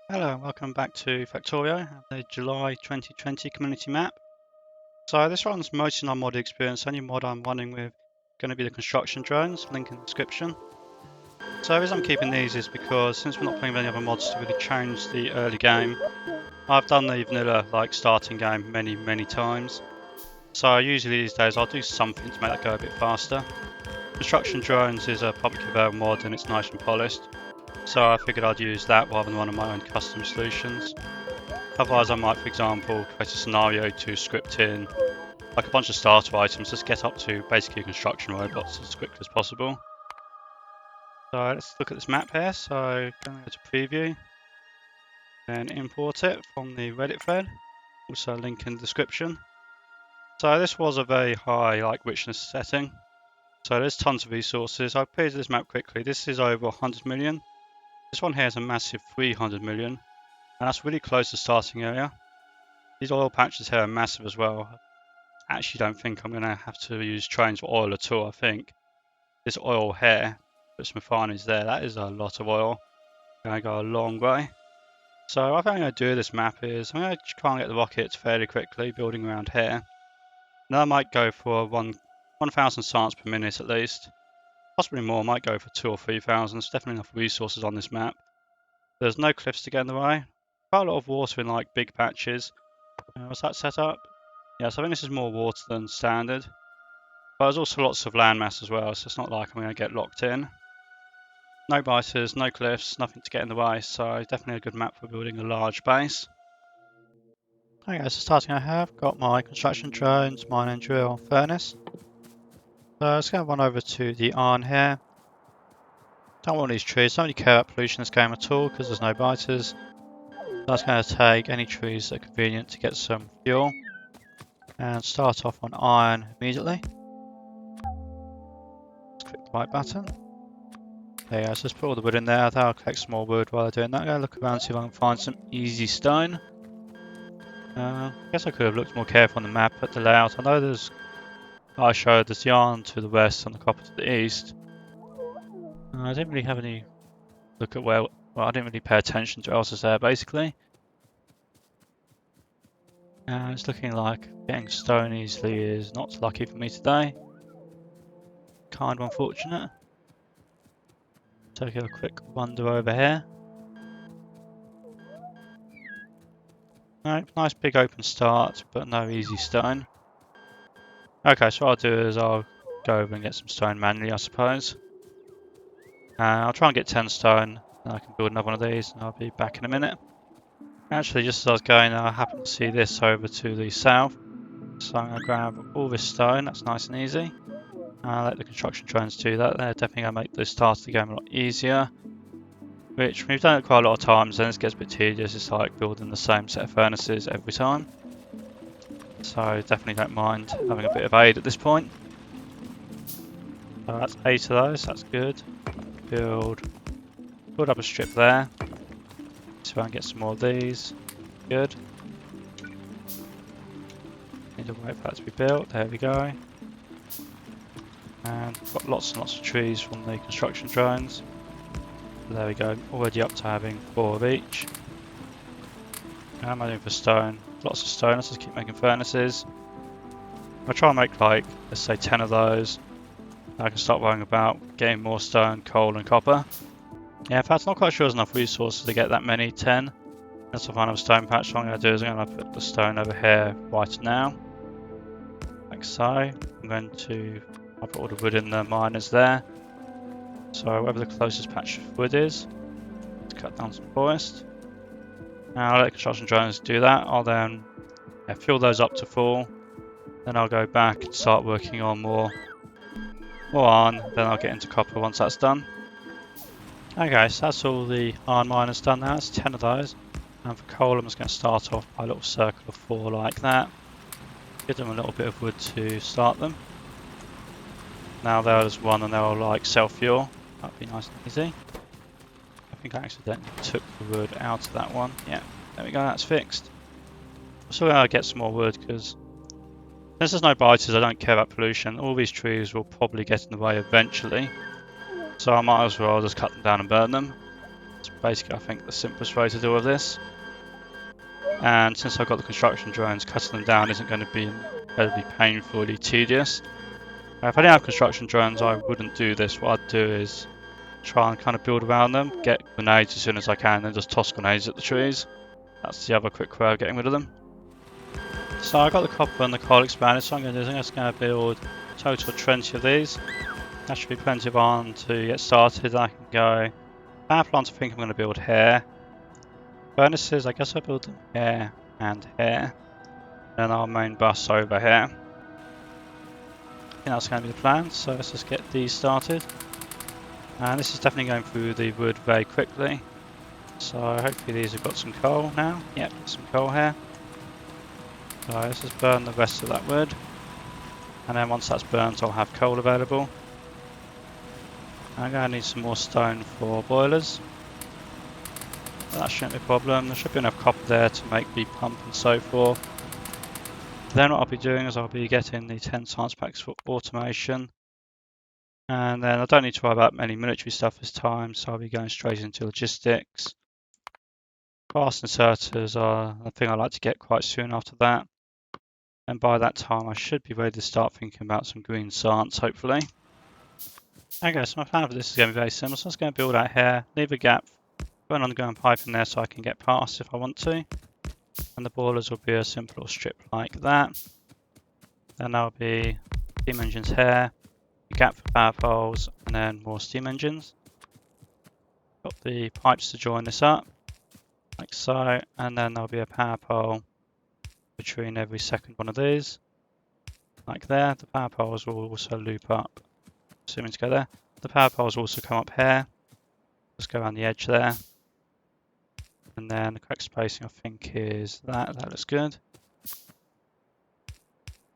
Hello and welcome back to Factorio, the July 2020 community map. So this runs mostly on modded experience. The only mod I'm running with going to be the construction drones, link in the description. So the reason I'm keeping these is because since we're not playing with any other mods to really change the early game, I've done the vanilla starting game many times. So usually these days I'll do something to make that go a bit faster. Construction drones is a publicly available mod and it's nice and polished. So I figured I'd use that rather than one of my own custom solutions. Otherwise I might, for example, create a scenario to script in like a bunch of starter items, just get up to basically construction robots as quickly as possible. So let's look at this map here. So go to preview, then import it from the Reddit thread, also link in the description. So this was a very high richness setting. So there's tons of resources. I've played this map quickly. This is over 100 million. This one here is a massive 300 million. And that's really close to the starting area. These oil patches here are massive as well. I actually don't think I'm going to have to use trains for oil at all. I think this oil here, this refineries there, that is a lot of oil. Going to go a long way. So I think I'm going to do this map is I'm going to try and get the rockets fairly quickly, building around here. Now I might go for 1,000 science per minute at least. Possibly more, I might go for 2,000 or 3,000. There's definitely enough resources on this map. There's no cliffs to get in the way. Quite a lot of water in big patches. What's that set up? Yeah, so I think this is more water than standard. But there's also lots of landmass as well, so it's not like I'm going to get locked in. No biters, no cliffs, nothing to get in the way, so definitely a good map for building a large base. Okay, so starting I have got my construction drones, mine and drill furnace. So let's go run over to the iron here. Don't want these trees, don't really care about pollution in this game at all because there's no biters. That's going to take any trees that are convenient to get some fuel. And start off on iron immediately. Let's click the right button. There you go, so just put all the wood in there. I'll collect some more wood while I'm doing that. I'm going to look around and see if I can find some easy stone. I guess I could have looked more careful on the map at the layout. I know I showed there's yarn to the west and the copper to the east. I didn't really have any look at I didn't really pay attention to what else is there basically. It's looking like getting stone easily is not lucky for me today. Kind of unfortunate. Take a quick wander over here. Alright, nice big open start, but no easy stone. Okay, so what I'll do is I'll go over and get some stone manually, I suppose. I'll try and get 10 stone, and I can build another one of these, and I'll be back in a minute. Actually, just as I was going, I happened to see this over to the south. So I'm going to grab all this stone, that's nice and easy. I'll let the construction drones do that, they're definitely going to make the start of the game a lot easier. Which, we've done it quite a lot of times, then it gets a bit tedious. It's like building the same set of furnaces every time. So definitely don't mind having a bit of aid at this point. So that's 8 of those, that's good. Build up a strip there. See if I can get some more of these. Good. Need to wait for that to be built, there we go. And got lots and lots of trees from the construction drones. There we go, already up to having 4 of each. How am I doing for stone? Lots of stone, let's just keep making furnaces. I'll try and make let's say 10 of those. I can start worrying about getting more stone, coal and copper. Yeah, in fact I'm not quite sure there's enough resources to get that many, 10. Unless I find a stone patch, what I'm going to do is I'm going to put the stone over here right now. Like so. I'll put all the wood in the miners there. So wherever the closest patch of wood is, let's cut down some forest. Now I'll let construction drones do that. I'll then fill those up to full. Then I'll go back and start working on more iron. Then I'll get into copper once that's done. Okay, so that's all the iron miners done now. That's 10 of those. And for coal, I'm just going to start off by a little circle of 4 like that. Give them a little bit of wood to start them. Now there's one and they'll self-fuel. That'd be nice and easy. I think I accidentally took the wood out of that one. Yeah, there we go, that's fixed. So I'll get some more wood because since there's no biters, I don't care about pollution. All these trees will probably get in the way eventually. So I might as well just cut them down and burn them. It's basically, I think, the simplest way to deal with this. And since I've got the construction drones, cutting them down isn't going to be incredibly painfully tedious. If I didn't have construction drones, I wouldn't do this. What I'd do is try and kind of build around them, get grenades as soon as I can, and then just toss grenades at the trees. That's the other quick way of getting rid of them. So I got the copper and the coal expanded, so I'm going to do is I'm just going to build a total of 20 of these. That should be plenty of iron to get started. I can go power plants. I think I'm going to build here. Furnaces, I guess I'll build them here and here. Then our main bus over here. I think that's going to be the plan, so let's just get these started. And this is definitely going through the wood very quickly. So hopefully these have got some coal now. Yep, some coal here. So let's just burn the rest of that wood. And then once that's burnt, I'll have coal available. I'm going to need some more stone for boilers. But that shouldn't be a problem. There should be enough copper there to make the pump and so forth. Then what I'll be doing is I'll be getting the 10 science packs for automation. And then I don't need to worry about any military stuff this time, so I'll be going straight into logistics. Fast inserters are the thing I like to get quite soon after that. And by that time I should be ready to start thinking about some green science, hopefully. Okay, so my plan for this is going to be very simple. So I'm just going to build out here, leave a gap, put an underground pipe in there so I can get past if I want to. And the boilers will be a simple little strip like that. Then there'll be steam engines here, a gap for power poles, and then more steam engines. Got the pipes to join this up, like so, and then there'll be a power pole between every second one of these, like there. The power poles will also loop up, assuming to go there. The power poles will also come up here, just go around the edge there. And then the correct spacing I think is that looks good.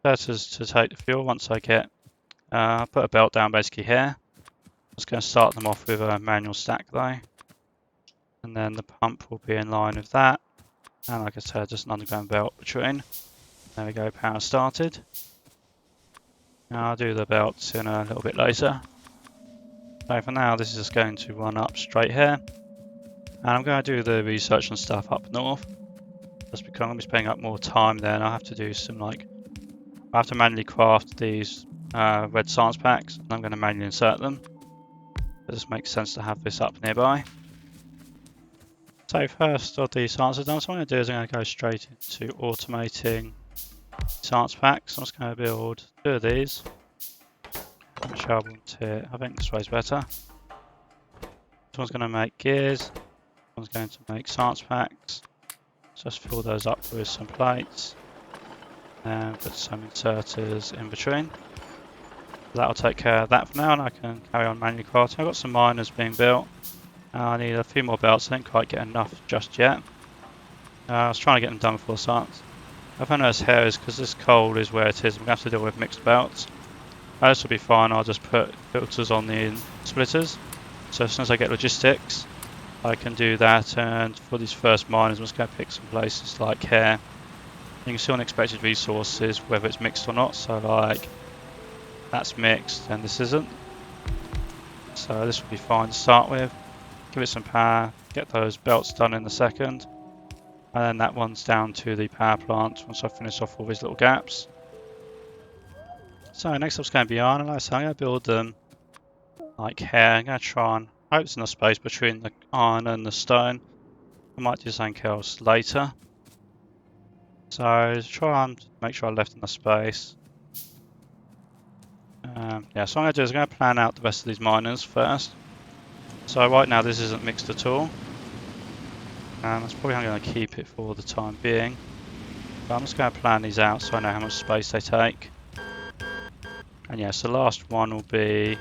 Inverters to take the fuel once I get, put a belt down basically here. Just going to start them off with a manual stack though. And then the pump will be in line with that. And like I said, just an underground belt between. There we go, power started. Now I'll do the belts in a little bit later. So for now, this is just going to run up straight here. And I'm going to do the research and stuff up north. Just because I'm going to be spending up more time there, and I have to do some I have to manually craft these red science packs, and I'm going to manually insert them. It just makes sense to have this up nearby. So first of the science are done, so what I'm going to do is I'm going to go straight into automating science packs. I'm just going to build 2 of these. Which I want here. I think this way is better. This one's going to make gears. This one's going to make science packs. So just fill those up with some plates. And put some inserters in between. That'll take care of that for now, and I can carry on manually crafting. I've got some miners being built. I need a few more belts. I didn't quite get enough just yet. I was trying to get them done before science. I found this here is because this coal is where it is. I'm going to have to deal with mixed belts. This will be fine. I'll just put filters on the splitters. So as soon as I get logistics, I can do that. And for these first miners, I'm just going to pick some places like here. You can see unexpected resources, whether it's mixed or not. So like, that's mixed and this isn't. So this will be fine to start with. Give it some power, get those belts done in a second. And then that one's down to the power plant once I finish off all these little gaps. So next up's going to be iron, and like I said, I'm going to build them like here. I'm going to try and hope there's enough space between the iron and the stone. I might do something else later. So try and make sure I left enough space. Yeah, so what I'm going to do is I'm going to plan out the rest of these miners first. So right now this isn't mixed at all. And that's probably how I'm going to keep it for the time being. But I'm just going to plan these out so I know how much space they take. And yes, the last one will be...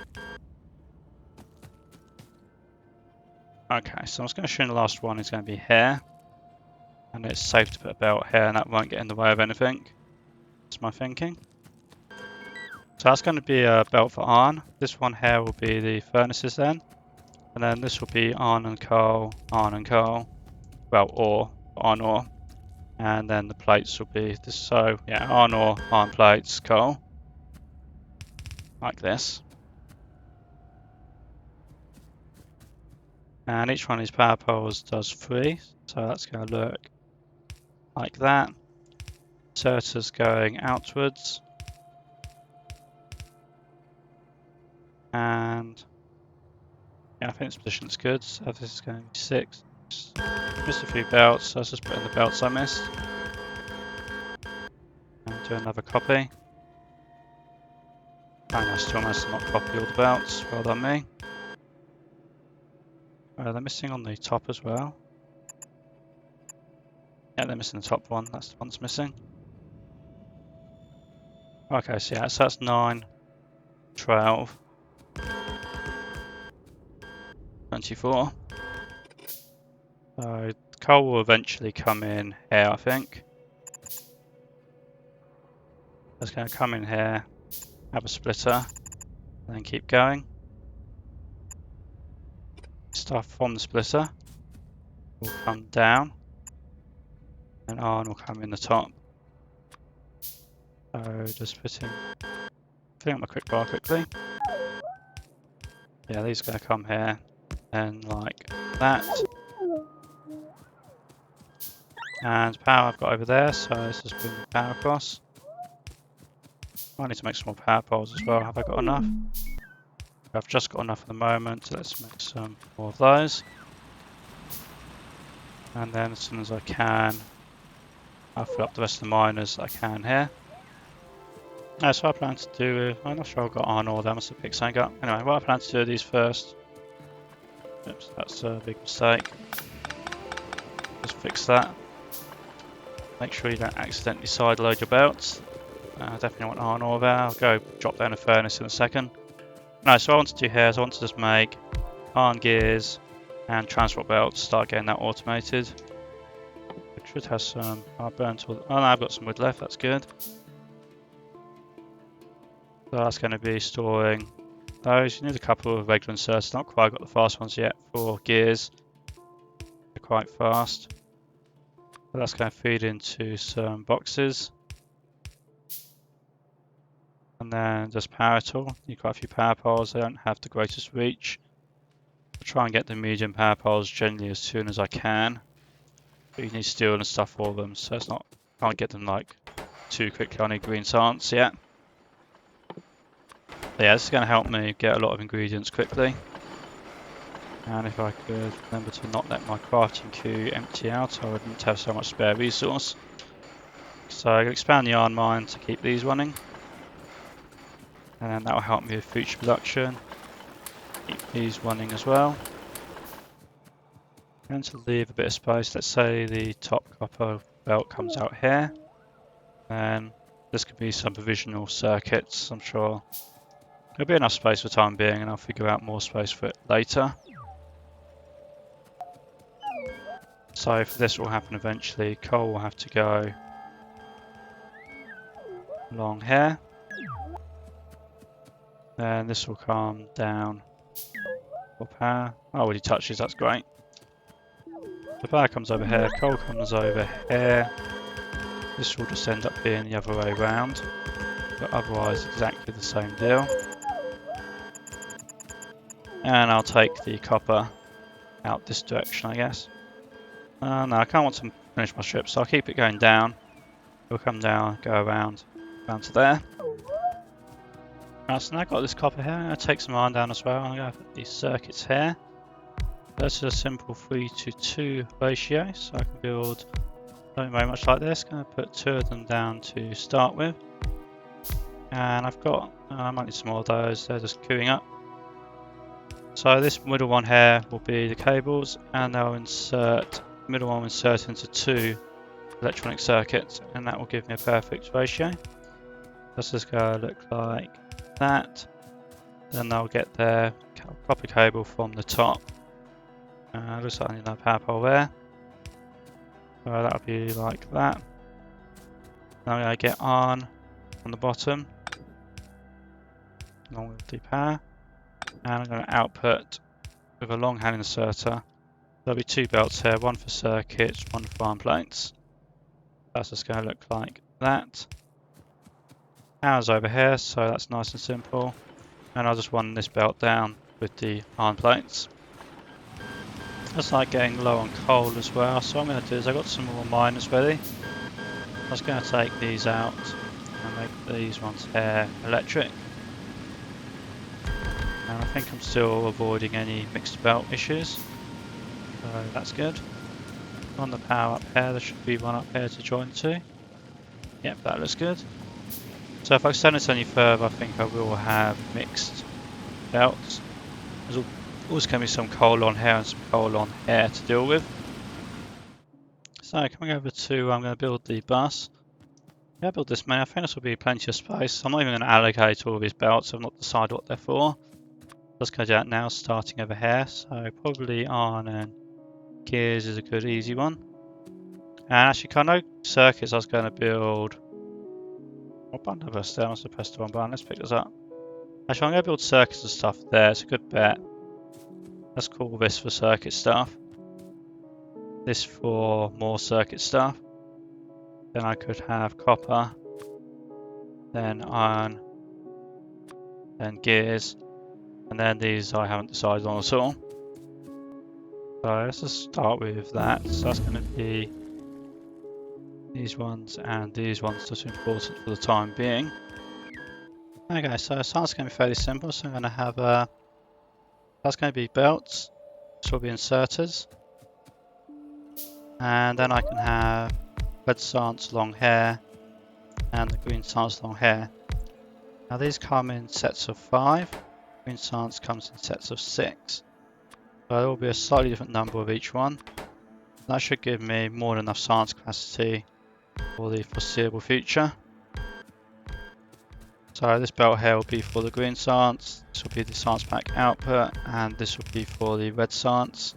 Okay, so I'm just going to show you the last one is going to be here. And it's safe to put a belt here and that won't get in the way of anything. That's my thinking. So that's going to be a belt for iron. This one here will be the furnaces then. And then this will be iron and coal, well, ore, iron ore. And then the plates will be this, so yeah, iron ore, iron plates, coal. Like this. And each one of these power poles does 3, so that's going to look like that. Inserters going outwards. And yeah, I think this position looks good. So this is going to be 6. Missed a few belts, so let's just put in the belts I missed. And do another copy. And I still managed to not copy all the belts. Well done me. They're missing on the top as well. Yeah, they're missing the top one. That's the one that's missing. Okay, so yeah, so that's 9, 12, 24. So coal will eventually come in here, I think. It's going to come in here, have a splitter, and then keep going. Stuff from the splitter will come down, and iron will come in the top. So just filling up my quick bar quickly. Yeah, these are going to come here, and like that. And power I've got over there, so let's just bring the power across. I need to make some more power poles as well. Have I got enough? I've just got enough at the moment. Let's make some more of those. And then as soon as I can, I'll fill up the rest of the miners that I can here. That's what I plan to do. I'm not sure I've got iron ore there. I must have picked something up. Anyway, what I plan to do with these first. Oops, that's a big mistake. Just fix that. Make sure you don't accidentally side load your belts. Definitely want iron ore there. I'll go drop down a furnace in a second. No, so what I want to do here is I want to just make iron gears and transport belts, start getting that automated. I should have some. I burnt all. Oh no, I've got some wood left. That's good. So that's going to be storing those. You need a couple of regular inserts. Not quite got the fast ones yet for gears. They're quite fast. But that's going to feed into some boxes. And then just power tool. Need quite a few power poles. They don't have the greatest reach. I'll try and get the medium power poles generally as soon as I can. But you need steel and stuff for them, so it's not. Can't get them like too quickly. I need green science yet. But yeah, this is going to help me get a lot of ingredients quickly. And if I could remember to not let my crafting queue empty out, I wouldn't have so much spare resource. So I'm going to expand the iron mine to keep these running. And then that will help me with future production. Keep these running as well. And to leave a bit of space, let's say the top copper belt comes out here. And this could be some provisional circuits, I'm sure. There'll be enough space for the time being, and I'll figure out more space for it later. So if this will happen eventually, coal will have to go along here. Then this will come down for power. Oh, when he touches, that's great. The power comes over here, coal comes over here. This will just end up being the other way around, but otherwise exactly the same deal. And I'll take the copper out this direction, I guess. No, I can't want to finish my strip, so I'll keep it going down. It'll come down, go around, down to there. Right, so now I've got this copper here. I'm going to take some iron down as well. I'm going to put these circuits here. This is a simple 3:2 ratio, so I can build something very much like this. Going to put 2 of them down to start with. And I've got, I might need some more of those, they're just queuing up. So this middle one here will be the cables, and they'll insert, the middle one will insert into 2 electronic circuits, and that will give me a perfect ratio. This is going to look like that. Then they'll get their copper cable from the top. Looks like I need another power pole there. So that'll be like that. Now I'm going to get on the bottom, along with the power. And I'm going to output with a long hand inserter. There'll be 2 belts here, one for circuits, one for iron plates. That's just going to look like that. Power's over here, so that's nice and simple. And I'll just run this belt down with the iron plates. It's like getting low on coal as well, so what I'm going to do is I've got some more miners ready. I was going to take these out and make these ones here electric. And I think I'm still avoiding any mixed belt issues, so that's good. On the power up here, there should be one up here to join to. Yep, that looks good. So if I extend this any further, I think I will have mixed belts. There's also going to be some coal on here and some coal on here to deal with. So coming over to, I'm going to build the bus. Yeah, build this many. I think this will be plenty of space. I'm not even going to allocate all of these belts. I've not decided what they're for. Let's go do that now, starting over here. So probably on and gears is a good easy one. And actually, kind of circuits I was going to build. What button have I still? I must have pressed the wrong button. Let's pick this up. Actually, I'm going to build circuits and stuff there. It's a good bet. Let's call this for circuit stuff. This for more circuit stuff. Then I could have copper. Then iron. Then gears. And then these I haven't decided on at all. So let's just start with that. So that's going to be these ones and these ones, just important for the time being. Okay, so it sounds going to be fairly simple. So I'm going to have that's going to be belts. This will be inserters. And then I can have red slants along here and the green slants along here. Now these come in sets of 5. Green slants comes in sets of 6. So there will be a slightly different number of each one. That should give me more than enough slants capacity for the foreseeable future. So this belt here will be for the green slants, this will be the slants pack output, and this will be for the red slants.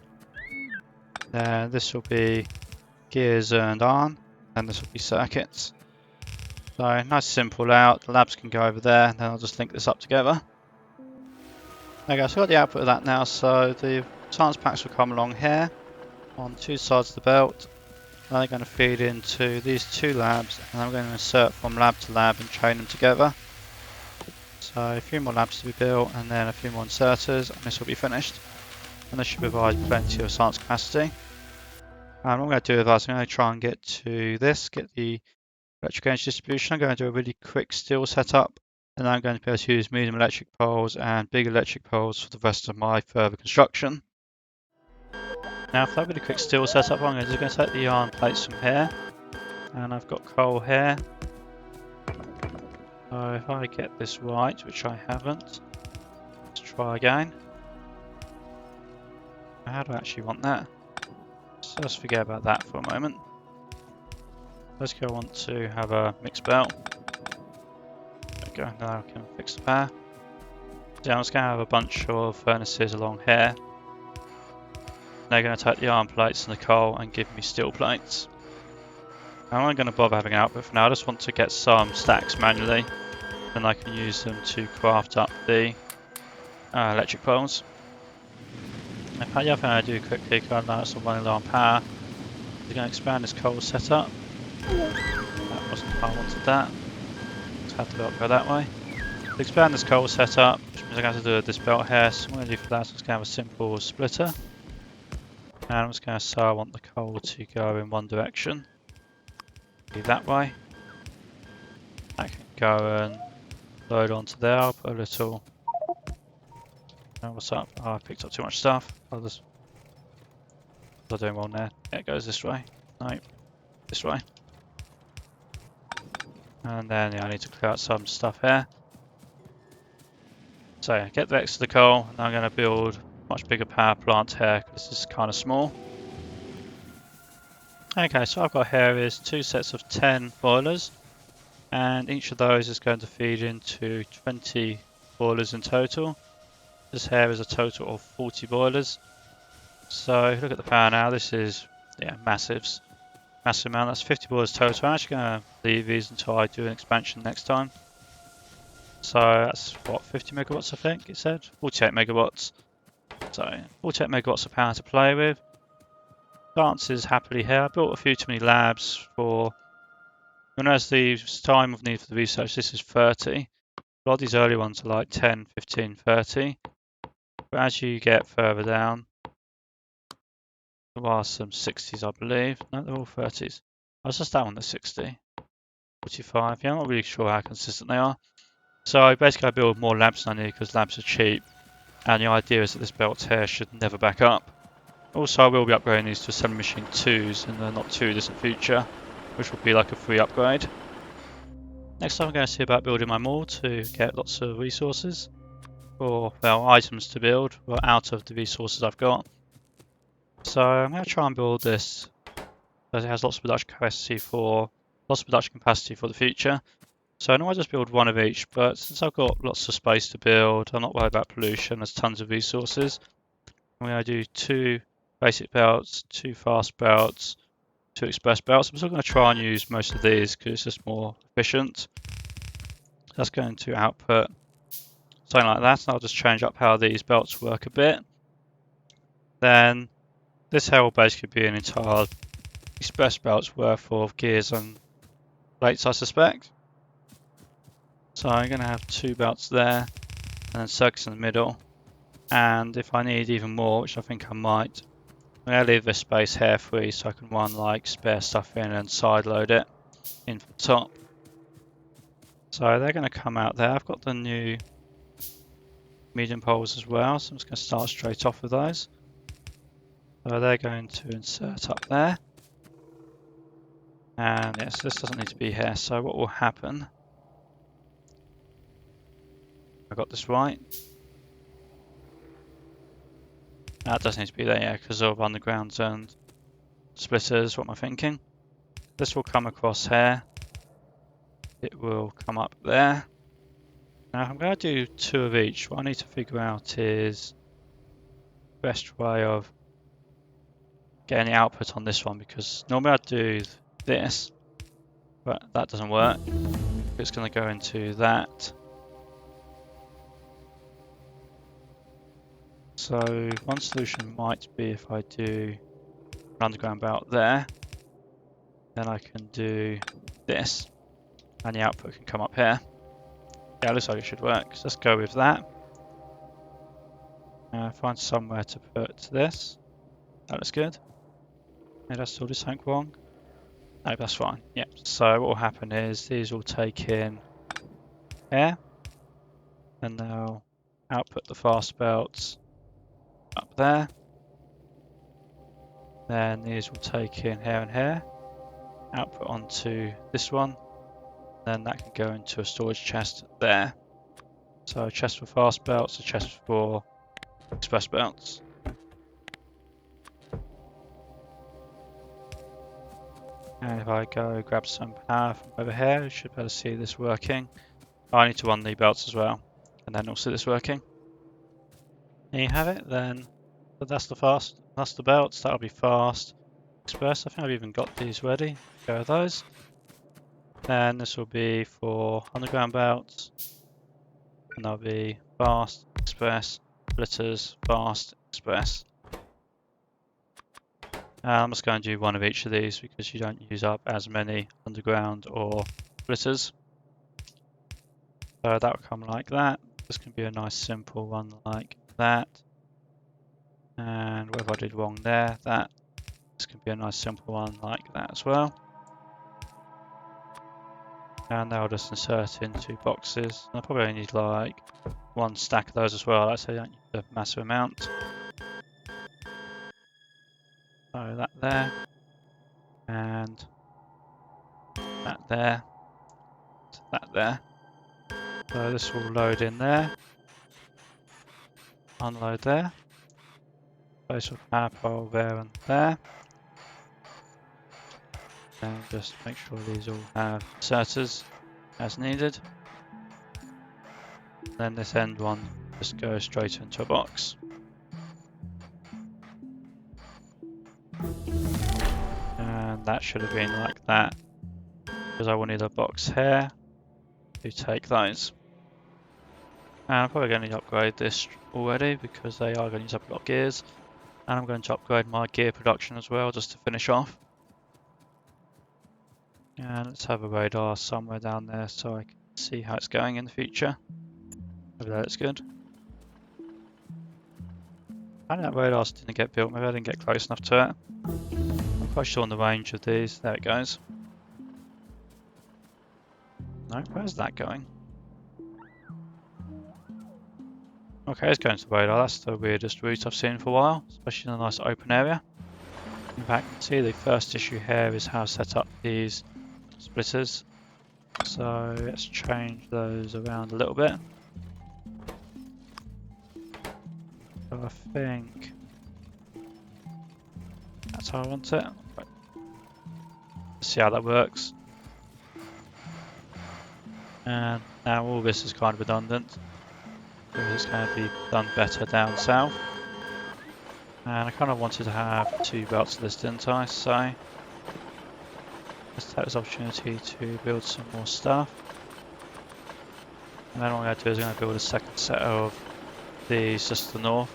Then this will be gears and iron, and this will be circuits. So nice simple layout, the labs can go over there, and then I'll just link this up together. Okay, so I've got the output of that now, so the slants packs will come along here, on 2 sides of the belt. They're going to feed into these 2 labs, and I'm going to insert from lab to lab and chain them together. So a few more labs to be built, and then a few more inserters, and this will be finished. And this should provide plenty of slants capacity. And what I'm going to do with that is I'm going to try and get to this, get the electric energy distribution. I'm going to do a really quick steel setup, and then I'm going to be able to use medium electric poles and big electric poles for the rest of my further construction. Now for that really quick steel setup, I'm just going to take the iron plates from here, and I've got coal here. So if I get this right, which I haven't, let's try again. How do I actually want that? So let's forget about that for a moment. Let's go on to have a mixed belt. There we go, now I can fix the power. Yeah, I'm just going to have a bunch of furnaces along here. They're going to take the iron plates and the coal and give me steel plates. I'm not going to bother having output for now, I just want to get some stacks manually. Then I can use them to craft up the electric poles. In fact, the other thing I do quickly, because I know it's running low on power, is going to expand this coal setup. That wasn't how I wanted that. Just had to go that way. To expand this coal setup, which means I'm going to do this belt here, so what I'm going to do for that is I'm just going to have a simple splitter. And I'm just going to say I want the coal to go in one direction. Be that way. I can go and load onto there. I'll put a little. What's up? Oh, I picked up too much stuff. I'll just. I'm doing wrong there. Yeah, it goes this way. No, this way. And then yeah, I need to clear out some stuff here. So yeah, get the rest of the coal, and I'm going to build a much bigger power plant here because this is kind of small. Okay, so I've got here is 2 sets of 10 boilers, and each of those is going to feed into 20 boilers in total. This here is a total of 40 boilers. So if you look at the power now, this is massive amount. That's 50 boilers total. I'm actually going to leave these until I do an expansion next time. So that's what, 50 megawatts I think it said? 48 megawatts. So 48 megawatts of power to play with. Dances happily here. I built a few too many labs for, and as the time of need for the research, this is 30. A lot of these early ones are like 10, 15, 30. But as you get further down, There are some 60s, I believe. No, they're all 30s. I was just down on the 60. 45. Yeah, I'm not really sure how consistent they are. So basically I build more lamps than I need because lamps are cheap. And the idea is that this belt here should never back up. Also, I will be upgrading these to Selling Machine 2s in the not too distant future, which will be like a free upgrade. Next time I'm going to see about building my mall to get lots of resources, or well, items to build out of the resources I've got. So I'm going to try and build this because it has lots of production capacity for the future. So I know I just build one of each, but since I've got lots of space to build, I'm not worried about pollution. There's tons of resources. I'm going to do 2 basic belts, 2 fast belts, 2 express belts. I'm still going to try and use most of these because it's just more efficient. That's going to output something like that, and I'll just change up how these belts work a bit. Then this here will basically be an entire express belt's worth of gears and plates, I suspect. So I'm going to have 2 belts there, and then circuits in the middle. And if I need even more, which I think I might, I'm going to leave this space here free so I can run like spare stuff in and side load it in for the top. So they're going to come out there. I've got the new medium poles as well, so I'm just going to start straight off with those. So they're going to insert up there. And yes, this doesn't need to be here. So what will happen, I got this right. That doesn't need to be there, yeah, because of undergrounds and splitters. What am I thinking? This will come across here. It will come up there. Now I'm going to do 2 of each. What I need to figure out is the best way of getting the output on this one, because normally I'd do this, but that doesn't work. It's going to go into that. So one solution might be if I do an underground belt there, then I can do this, and the output can come up here. Yeah, it looks like it should work. So let's go with that. Find somewhere to put this. That looks good. Did I still do something wrong? No, that's fine. Yep. So what will happen is these will take in here, and they'll output the fast belts up there. Then these will take in here and here, output onto this one. Then that can go into a storage chest there. So a chest for fast belts, a chest for express belts. And if I go grab some power from over here, you should be able to see this working. Oh, I need to run the belts as well, and then also this working. There you have it. Then that's the belts. That'll be fast, express. I think I've even got these ready. Go with those. Then this will be for underground belts, and that'll be fast, express, splitters, fast, express. I'm just going to do one of each of these because you don't use up as many underground or splitters. So that will come like that. This can be a nice simple one like that. And what if I did wrong there? This can be a nice simple one like that as well. And they'll just insert into boxes. And I probably only need like 1 stack of those as well. I'd say you don't need a massive amount. So that there. And that there. That there. So this will load in there. Unload there. Place a power pole there and there. And just make sure these all have inserters as needed. Then this end one just goes straight into a box. And that should have been like that, because I wanted a box here to take those. And I'm probably going to upgrade this already because they are going to use up a lot of gears. And I'm going to upgrade my gear production as well just to finish off. And let's have a radar somewhere down there so I can see how it's going in the future. Over there, it's good. Apparently that radar didn't get built, maybe I didn't get close enough to it. I'm quite sure on the range of these. There it goes. No, where's that going? Okay, it's going to the radar. That's the weirdest route I've seen for a while, especially in a nice open area. In fact, you can see the first issue here is how to set up these splitters. So let's change those around a little bit. So I think that's how I want it. Let's see how that works. And now all this is kind of redundant, because it's going to be done better down south. And I kind of wanted to have 2 belts of this, didn't I? So let's take this opportunity to build some more stuff. And then what I'm going to do is I'm going to build a second set of these just to the north.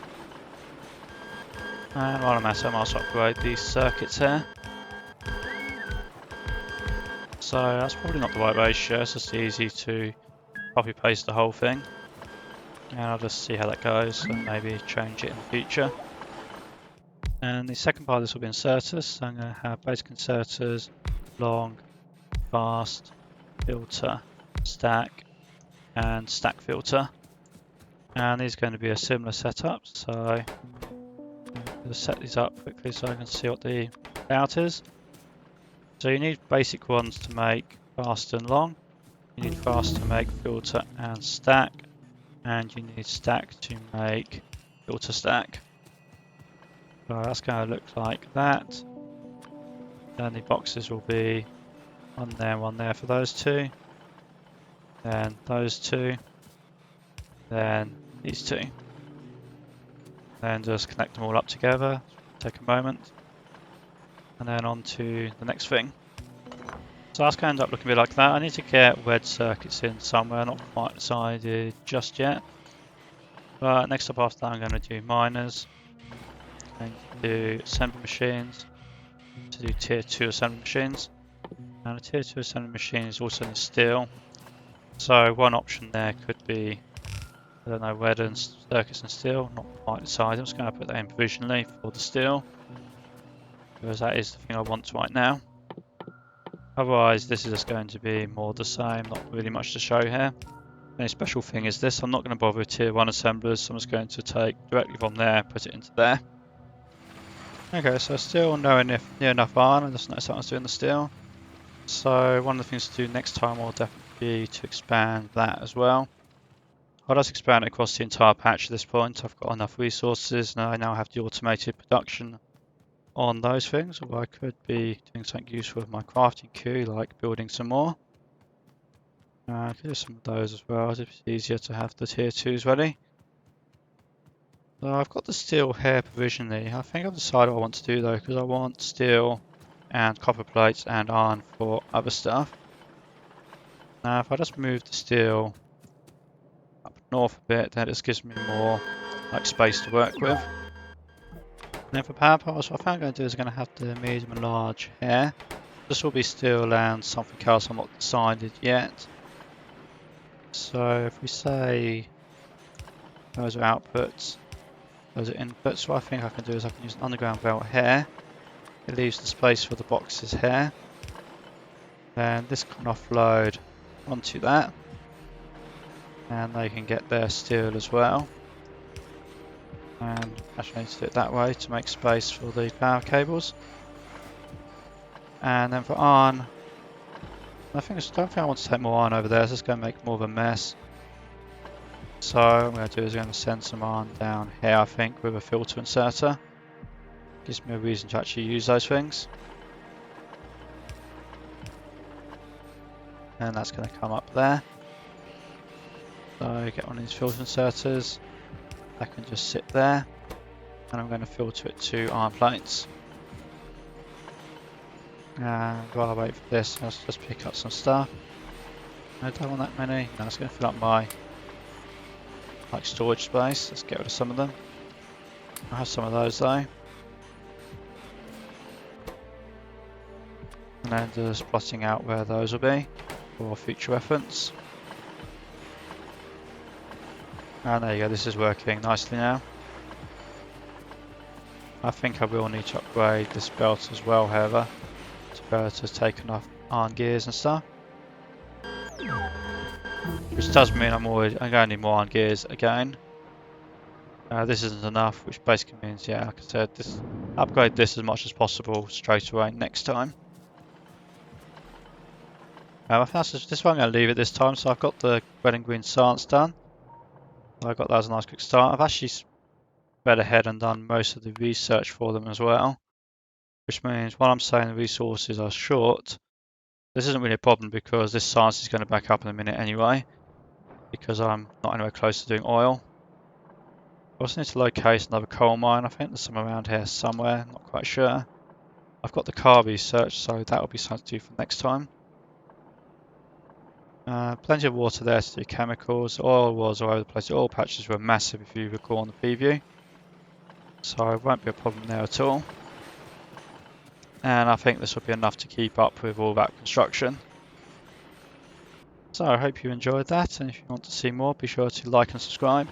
And while I'm at it, I might also upgrade these circuits here. So that's probably not the right ratio, it's just easy to copy paste the whole thing. And I'll just see how that goes and maybe change it in the future. And the second part of this will be inserters. So I'm going to have basic inserters, long, fast, filter, stack, and stack filter. And these are going to be a similar setup. So I'm going to set these up quickly so I can see what the layout is. So you need basic ones to make fast and long. You need fast to make filter and stack. And you need stack to make filter stack. So that's going to look like that. Then the boxes will be one there for those two. Then those two. Then these two. Then just connect them all up together. Take a moment. And then on to the next thing. So that's going to end up looking a bit like that. I need to get wedge circuits in somewhere, not quite decided just yet. But next up after that I'm going to do miners. I'm going to do assembly machines. To do tier 2 assembly machines. And a tier 2 assembly machine is also in steel. So one option there could be, I don't know, wed and circuits and steel, not quite decided. I'm just going to put that in provisionally for the steel, because that is the thing I want right now. Otherwise this is just going to be more the same, not really much to show here. The only special thing is this, I'm not going to bother with tier 1 assemblers, so I'm just going to take directly from there, put it into there. Okay, so still near enough iron, I just noticed that I was doing the steel. So one of the things to do next time will definitely be to expand that as well. I'll just expand it across the entire patch at this point. I've got enough resources and I now have the automated production on those things, or I could be doing something useful with my crafting queue, like building some more. I could do some of those as well, it's easier to have the tier 2s ready. So I've got the steel here provisionally. I think I've decided what I want to do though, because I want steel and copper plates and iron for other stuff. Now if I just move the steel up north a bit, that just gives me more like space to work with. And then for power powers, what I think I'm going to do is I'm going to have the medium and large here. This will be steel and something else I'm not decided yet. So if we say those are outputs, those are inputs, what I think I can do is I can use an underground belt here. It leaves the space for the boxes here. Then this can offload onto that. And they can get their steel as well. And actually I need to do it that way to make space for the power cables. And then for iron, I don't think I want to take more iron over there, it's just going to make more of a mess. So what I'm going to do is I'm going to send some iron down here, I think, with a filter inserter. Gives me a reason to actually use those things. And that's going to come up there. So get one of these filter inserters. That can just sit there. And I'm going to filter it to iron plates. And while I wait for this, I'll just pick up some stuff. I don't want that many. No, it's going to fill up my storage space. Let's get rid of some of them. I have some of those though. And then just plotting out where those will be for future reference. And there you go, this is working nicely now. I think I will need to upgrade this belt as well, however, to be able to take enough iron gears and stuff. Which does mean I'm going to need more iron gears again. This isn't enough, which basically means, yeah, like I said, upgrade this as much as possible straight away next time. I think that's just one I'm going to leave it this time. So I've got the red and green science done. I got that as a nice quick start. I've actually read ahead and done most of the research for them as well, which means when I'm saying the resources are short, this isn't really a problem because this science is going to back up in a minute anyway, because I'm not anywhere close to doing oil. I also need to locate another coal mine. I think there's some around here somewhere, not quite sure. I've got the car research, so that will be something to do for next time. Plenty of water there to do chemicals. Oil was all over the place. The oil patches were massive if you recall on the preview, so it won't be a problem there at all. And I think this will be enough to keep up with all that construction. So I hope you enjoyed that, and if you want to see more, be sure to like and subscribe.